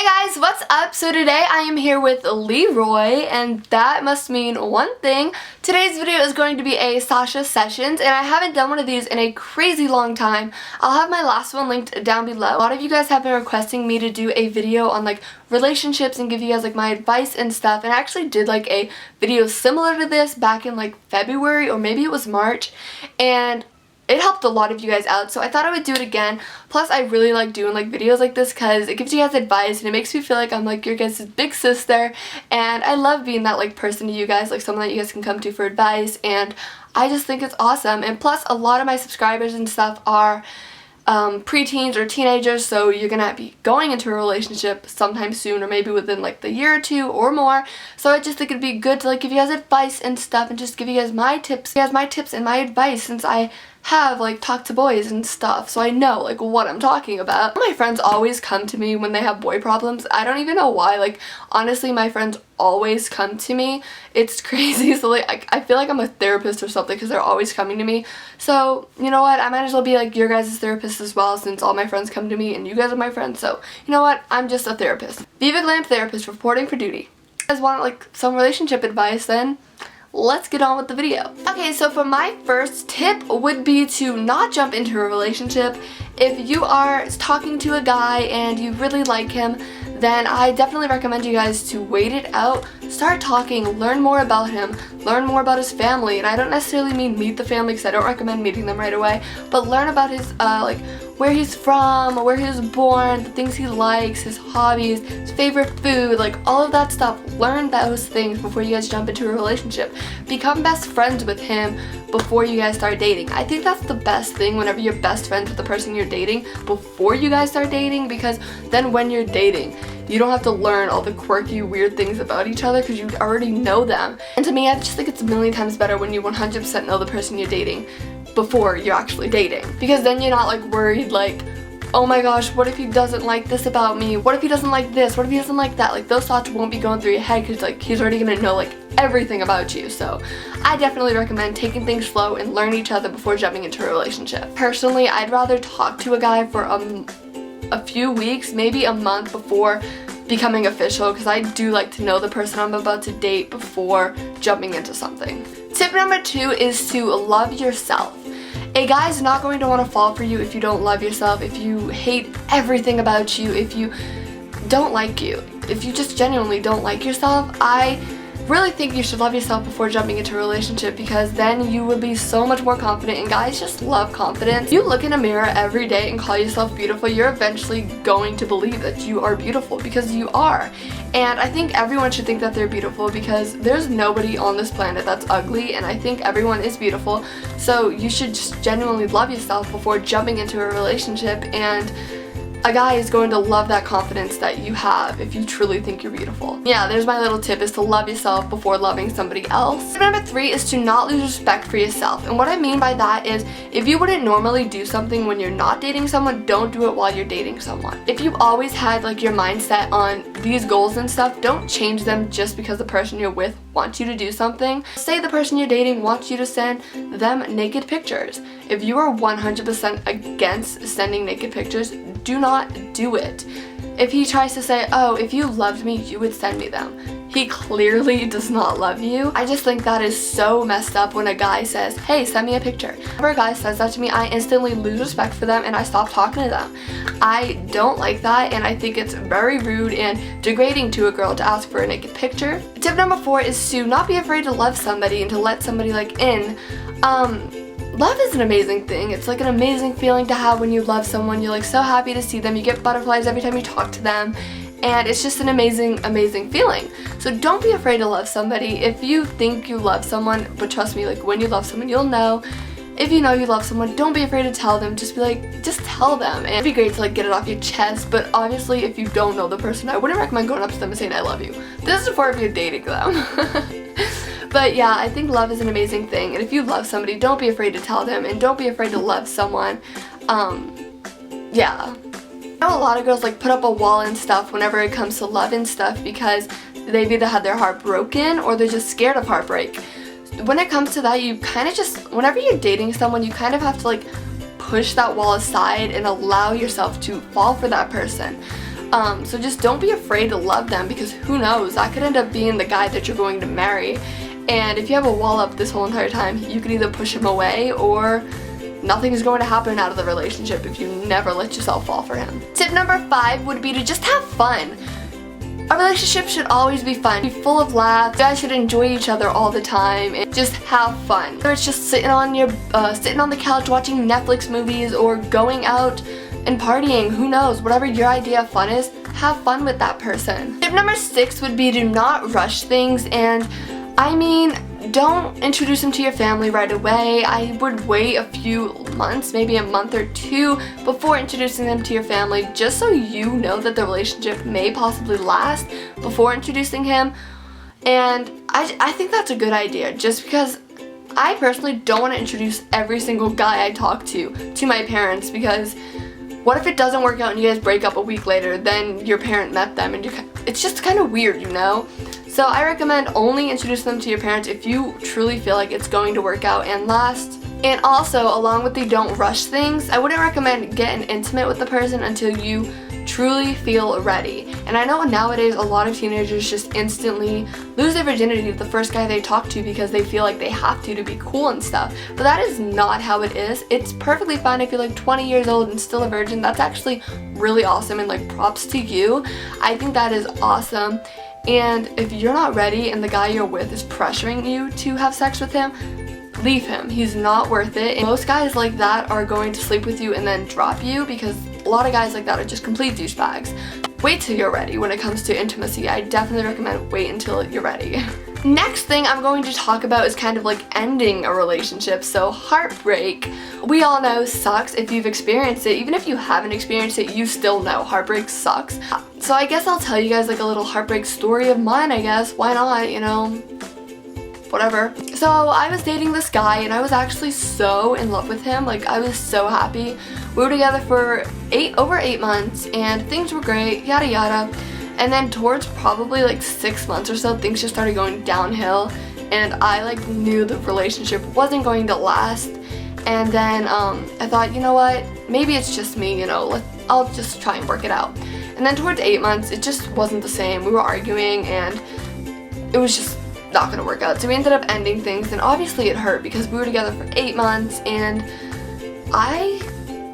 Guys, what's up? So today I am here with Leroy, and that must mean one thing. Today's video is going to be a Sasha Sessions, and I haven't done one of these in a crazy long time. I'll have my last one linked down below. A lot of you guys have been requesting me to do a video on like relationships and give you guys like my advice and stuff, and I actually did like a video similar to this back in like February or maybe it was March, and it helped a lot of you guys out, so I thought I would do it again. Plus, I really like doing like videos like this because it gives you guys advice and it makes me feel like I'm like your guys' big sister, and I love being that like person to you guys, like someone that you guys can come to for advice, and I just think it's awesome. And plus, a lot of my subscribers and stuff are preteens or teenagers, so you're gonna be going into a relationship sometime soon, or maybe within like the year or two or more. So I just think it'd be good to like give you guys advice and stuff, and just give you guys my tips, and my advice, since I have like talked to boys and stuff, so I know like what I'm talking about. My friends always come to me when they have boy problems. I don't even know why. Like, honestly, my friends always come to me. It's crazy. So like I feel like I'm a therapist or something because they're always coming to me. So you know what, I might as well be like your guys' therapist as well, since all my friends come to me and you guys are my friends. So you know what, I'm just a therapist. Viva Glam therapist, reporting for duty. If you guys want like some relationship advice, then let's get on with the video. Okay, so for my first tip would be to not jump into a relationship. If you are talking to a guy and you really like him, then I definitely recommend you guys to wait it out, start talking, learn more about him, learn more about his family. And I don't necessarily mean meet the family because I don't recommend meeting them right away, but learn about his like where he's from, where he was born, the things he likes, his hobbies, his favorite food, like all of that stuff. Learn those things before you guys jump into a relationship. Become best friends with him before you guys start dating. I think that's the best thing, whenever you're best friends with the person you're dating before you guys start dating, because then when you're dating, you don't have to learn all the quirky, weird things about each other because you already know them. And to me, I just think it's a million times better when you 100% know the person you're dating before you're actually dating, because then you're not like worried like, oh my gosh, what if he doesn't like this about me? What if he doesn't like this? What if he doesn't like that? Like, those thoughts won't be going through your head because like he's already gonna know like everything about you. So I definitely recommend taking things slow and learn each other before jumping into a relationship. Personally, I'd rather talk to a guy for a few weeks, maybe a month, before becoming official, because I do like to know the person I'm about to date before jumping into something. Tip number 2 is to love yourself. A guy is not going to want to fall for you if you don't love yourself, if you hate everything about you, if you don't like you, if you just genuinely don't like yourself. I really think you should love yourself before jumping into a relationship, because then you will be so much more confident, and guys just love confidence. You look in a mirror every day and call yourself beautiful, you're eventually going to believe that you are beautiful, because you are. And I think everyone should think that they're beautiful, because there's nobody on this planet that's ugly, and I think everyone is beautiful. So you should just genuinely love yourself before jumping into a relationship, and a guy is going to love that confidence that you have if you truly think you're beautiful. Yeah, there's my little tip, is to love yourself before loving somebody else. Tip number 3 is to not lose respect for yourself. And what I mean by that is, if you wouldn't normally do something when you're not dating someone, don't do it while you're dating someone. If you've always had like your mindset on these goals and stuff, don't change them just because the person you're with wants you to do something. Say the person you're dating wants you to send them naked pictures. If you are 100% against sending naked pictures, do not do it. If he tries to say, oh, if you loved me, you would send me them, he clearly does not love you. I just think that is so messed up when a guy says, hey, send me a picture. Whenever a guy says that to me, I instantly lose respect for them and I stop talking to them. I don't like that, and I think it's very rude and degrading to a girl to ask for a naked picture. Tip number 4 is to not be afraid to love somebody and to let somebody like in. Love is an amazing thing. It's like an amazing feeling to have when you love someone. You're like so happy to see them. You get butterflies every time you talk to them. And it's just an amazing, amazing feeling. So don't be afraid to love somebody. If you think you love someone, but trust me, like when you love someone, you'll know. If you know you love someone, don't be afraid to tell them. Just be like, just tell them. And it'd be great to like get it off your chest. But obviously, if you don't know the person, I wouldn't recommend going up to them and saying I love you. This is for if you're dating them. But yeah, I think love is an amazing thing, and if you love somebody, don't be afraid to tell them, and don't be afraid to love someone. Yeah. I know a lot of girls like put up a wall and stuff whenever it comes to love and stuff, because they've either had their heart broken or they're just scared of heartbreak. When it comes to that, you kind of just, whenever you're dating someone, you kind of have to like push that wall aside and allow yourself to fall for that person. So just don't be afraid to love them, because who knows, that could end up being the guy that you're going to marry. And if you have a wall up this whole entire time, you could either push him away or nothing is going to happen out of the relationship if you never let yourself fall for him. Tip number 5 would be to just have fun. A relationship should always be fun, be full of laughs. You guys should enjoy each other all the time and just have fun. Whether it's just sitting on the couch watching Netflix movies or going out and partying, who knows, whatever your idea of fun is, have fun with that person. Tip number 6 would be to not rush things, and I mean, don't introduce them to your family right away. I would wait a few months, maybe a month or 2 before introducing them to your family, just so you know that the relationship may possibly last before introducing him. And I think that's a good idea, just because I personally don't want to introduce every single guy I talk to my parents, because what if it doesn't work out and you guys break up a week later, then your parent met them, and it's just kind of weird, you know? So I recommend only introducing them to your parents if you truly feel like it's going to work out and last. And also, along with the don't rush things, I wouldn't recommend getting intimate with the person until you truly feel ready. And I know nowadays a lot of teenagers just instantly lose their virginity to the first guy they talk to because they feel like they have to be cool and stuff. But that is not how it is. It's perfectly fine if you're like 20 years old and still a virgin. That's actually really awesome, and like props to you. I think that is awesome. And if you're not ready and the guy you're with is pressuring you to have sex with him, leave him. He's not worth it. And most guys like that are going to sleep with you and then drop you, because a lot of guys like that are just complete douchebags. Wait till you're ready when it comes to intimacy. I definitely recommend wait until you're ready. Next thing I'm going to talk about is kind of like ending a relationship. So heartbreak, we all know, sucks. If you've experienced it, even if you haven't experienced it, you still know heartbreak sucks. So I guess I'll tell you guys like a little heartbreak story of mine, I guess. Why not, you know? Whatever. So I was dating this guy and I was actually so in love with him. Like, I was so happy. We were together for over 8 months and things were great, yada yada. And then towards probably like 6 months or so, things just started going downhill, and I like knew the relationship wasn't going to last. And then I thought, you know what, maybe it's just me, you know, I'll just try and work it out. And then towards 8 months, it just wasn't the same. We were arguing and it was just not gonna work out. So we ended up ending things, and obviously it hurt because we were together for 8 months and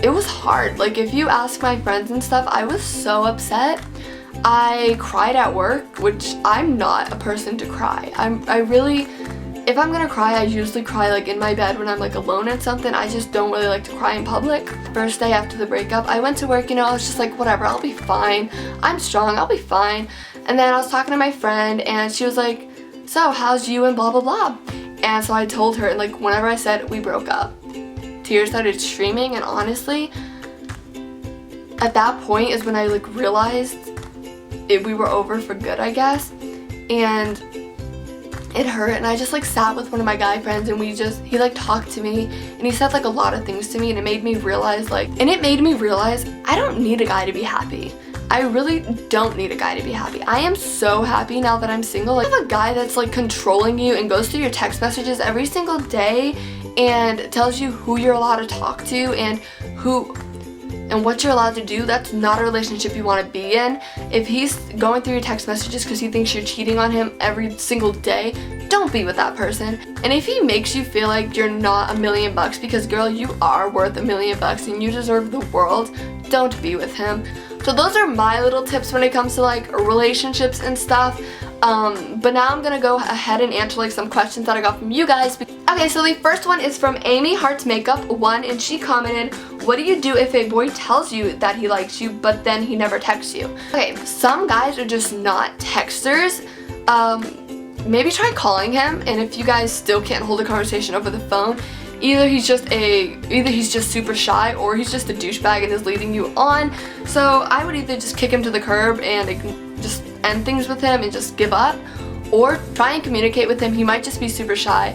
it was hard. Like, if you ask my friends and stuff, I was so upset. I cried at work, which I'm not a person to cry. If I'm gonna cry, I usually cry like in my bed when I'm like alone at something. I just don't really like to cry in public. First day after the breakup, I went to work, you know, I was just like, whatever, I'll be fine. I'm strong, I'll be fine. And then I was talking to my friend and she was like, so how's you and blah blah blah. And so I told her, and like whenever I said we broke up, tears started streaming. And honestly, at that point is when I like realized we were over for good, I guess. And it hurt, and I just like sat with one of my guy friends and he like talked to me and he said like a lot of things to me, and it made me realize I don't need a guy to be happy. I really don't need a guy to be happy. I am so happy now that I'm single. Like, I have a guy that's like controlling you and goes through your text messages every single day and tells you who you're allowed to talk to and what you're allowed to do. That's not a relationship you want to be in. If he's going through your text messages because he thinks you're cheating on him every single day, don't be with that person. And if he makes you feel like you're not $1 million, because girl, you are worth $1 million and you deserve the world, don't be with him. So those are my little tips when it comes to like relationships and stuff. But now I'm gonna go ahead and answer like some questions that I got from you guys. Okay, so the first one is from Amy Hearts Makeup 1, and she commented, what do you do if a boy tells you that he likes you but then he never texts you? Okay, some guys are just not texters. Maybe try calling him, and if you guys still can't hold a conversation over the phone, either he's just super shy or he's just a douchebag and is leading you on. So I would either just kick him to the curb and just end things with him and just give up, or try and communicate with him. He might just be super shy,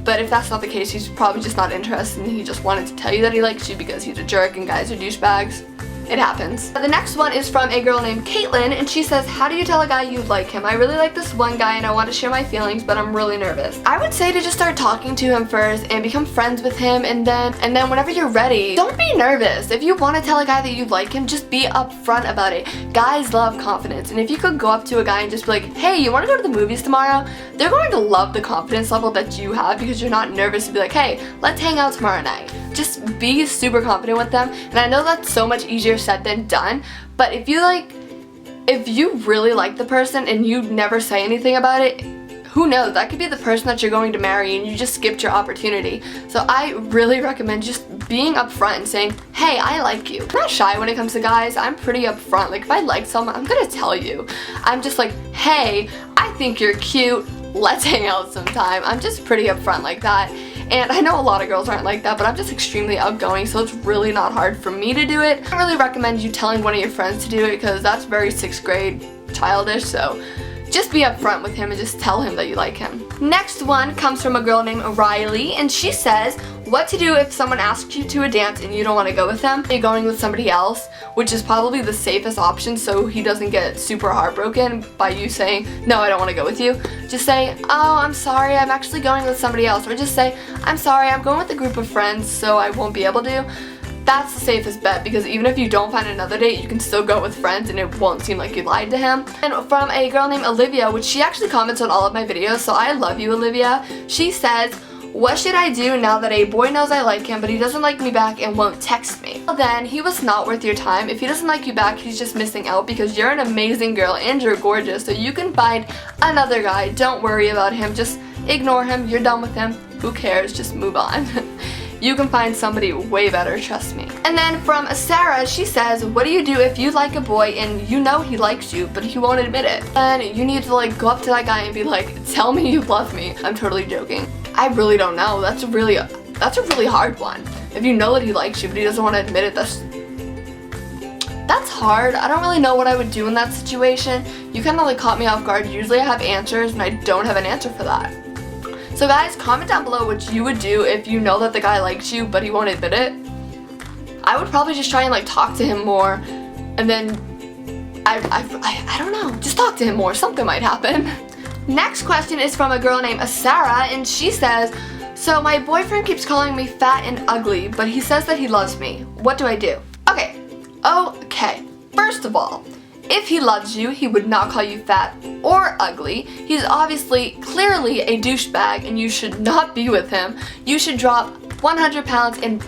but if that's not the case, he's probably just not interested and he just wanted to tell you that he likes you because he's a jerk and guys are douchebags. it happens. The next one is from a girl named Caitlin, and she says, how do you tell a guy you like him? I really like this one guy and I want to share my feelings, but I'm really nervous. I would say to just start talking to him first and become friends with him, and then whenever you're ready, don't be nervous. If you want to tell a guy that you like him, just be upfront about it. Guys love confidence, and if you could go up to a guy and just be like, hey, you want to go to the movies tomorrow? They're going to love the confidence level that you have because you're not nervous to be like, hey, let's hang out tomorrow night. Just be super confident with them, and I know that's so much easier said than done, but if you really like the person and you never say anything about it, who knows, that could be the person that you're going to marry and you just skipped your opportunity. So I really recommend just being upfront and saying, hey, I like you. I'm not shy when it comes to guys. I'm pretty upfront. Like, if I like someone, I'm gonna tell you. I'm just like, hey, I think you're cute. Let's hang out sometime. I'm just pretty upfront like that. And I know a lot of girls aren't like that, but I'm just extremely outgoing, so it's really not hard for me to do it. I don't really recommend you telling one of your friends to do it because that's very 6th grade childish, so just be upfront with him and just tell him that you like him. Next one comes from a girl named Riley, and she says, what to do if someone asks you to a dance and you don't want to go with them? You're going with somebody else, which is probably the safest option so he doesn't get super heartbroken by you saying, no, I don't want to go with you. Just say, oh, I'm sorry, I'm actually going with somebody else. Or just say, I'm sorry, I'm going with a group of friends, so I won't be able to. That's the safest bet, because even if you don't find another date, you can still go with friends and it won't seem like you lied to him. And from a girl named Olivia, which she actually comments on all of my videos, so I love you, Olivia. She says, what should I do now that a boy knows I like him but he doesn't like me back and won't text me? Well, then he was not worth your time. If he doesn't like you back, he's just missing out because you're an amazing girl and you're gorgeous, so you can find another guy. Don't worry about him. Just ignore him. You're done with him. Who cares? Just move on. You can find somebody way better, trust me. And then from Sarah, she says, what do you do if you like a boy and you know he likes you but he won't admit it? Then you need to like go up to that guy and be like, tell me you love me. I'm totally joking. I really don't know. That's a really hard one. If you know that he likes you but he doesn't want to admit it, that's hard. I don't really know what I would do in that situation. You kind of like caught me off guard. Usually I have answers and I don't have an answer for that. So guys, comment down below what you would do if you know that the guy likes you but he won't admit it. I would probably just try and like talk to him more, and then I don't know, just talk to him more. Something might happen. Next question is from a girl named Sarah, and she says, so my boyfriend keeps calling me fat and ugly, but he says that he loves me. What do I do? Okay. First of all, if he loves you, he would not call you fat or ugly. He's obviously, clearly a douchebag and you should not be with him. You should drop 100 pounds and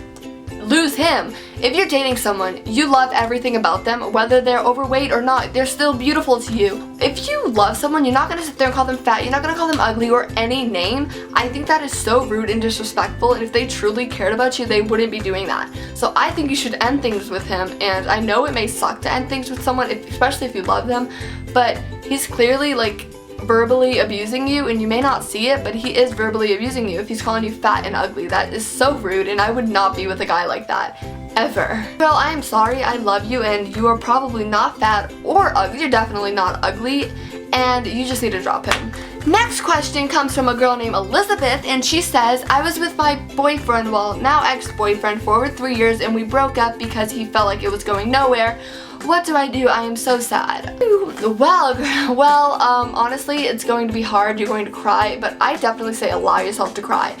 lose him. If you're dating someone, you love everything about them, whether they're overweight or not, they're still beautiful to you. If you love someone, you're not going to sit there and call them fat, you're not going to call them ugly or any name. I think that is so rude and disrespectful, and if they truly cared about you, they wouldn't be doing that. So I think you should end things with him, and I know it may suck to end things with someone, especially if you love them, but he's clearly like verbally abusing you, and you may not see it, but he is verbally abusing you if he's calling you fat and ugly. That is so rude, and I would not be with a guy like that. Ever. Well, I am sorry, I love you, and you are probably not fat or ugly. You're definitely not ugly, and you just need to drop him. Next question comes from a girl named Elizabeth, and she says, I was with my boyfriend, well, now ex-boyfriend, for over 3 years, and we broke up because he felt like it was going nowhere. What do I do? I am so sad. Well, honestly, it's going to be hard. You're going to cry, but I definitely say allow yourself to cry.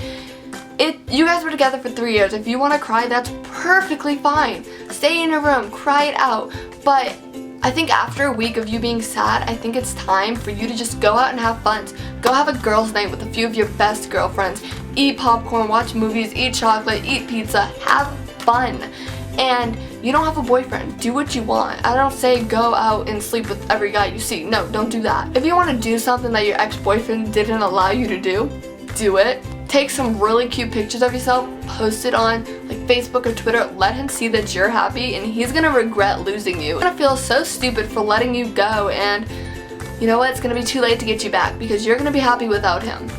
You guys were together for 3 years. If you want to cry, that's perfectly fine. Stay in your room, cry it out. But I think after a week of you being sad, I think it's time for you to just go out and have fun. Go have a girls' night with a few of your best girlfriends. Eat popcorn, watch movies, eat chocolate, eat pizza, have fun. And you don't have a boyfriend. Do what you want. I don't say go out and sleep with every guy you see. No, don't do that. If you want to do something that your ex-boyfriend didn't allow you to do it. Take some really cute pictures of yourself, post it on like Facebook or Twitter, let him see that you're happy, and he's gonna regret losing you. He's gonna feel so stupid for letting you go, and you know what, it's gonna be too late to get you back because you're gonna be happy without him.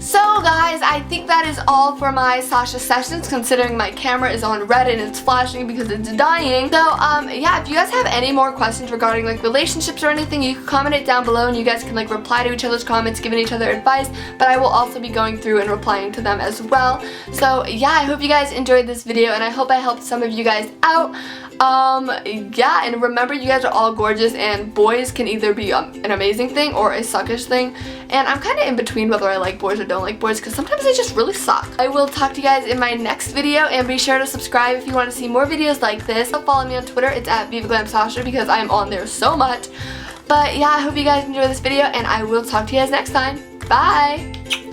So guys, I think that is all for my Sasha sessions, considering my camera is on red and it's flashing because it's dying. So yeah, if you guys have any more questions regarding like relationships or anything, you can comment it down below and you guys can like reply to each other's comments, giving each other advice, but I will also be going through and replying to them as well. So yeah, I hope you guys enjoyed this video and I hope I helped some of you guys out. Yeah, and remember, you guys are all gorgeous, and boys can either be an amazing thing or a suckish thing, and I'm kind of in between whether I like boys or don't like boys, because sometimes they just really suck. I will talk to you guys in my next video, and be sure to subscribe if you want to see more videos like this. Follow me on Twitter, it's at VivaGlamSasha, because I am on there so much. But yeah, I hope you guys enjoy this video, and I will talk to you guys next time. Bye!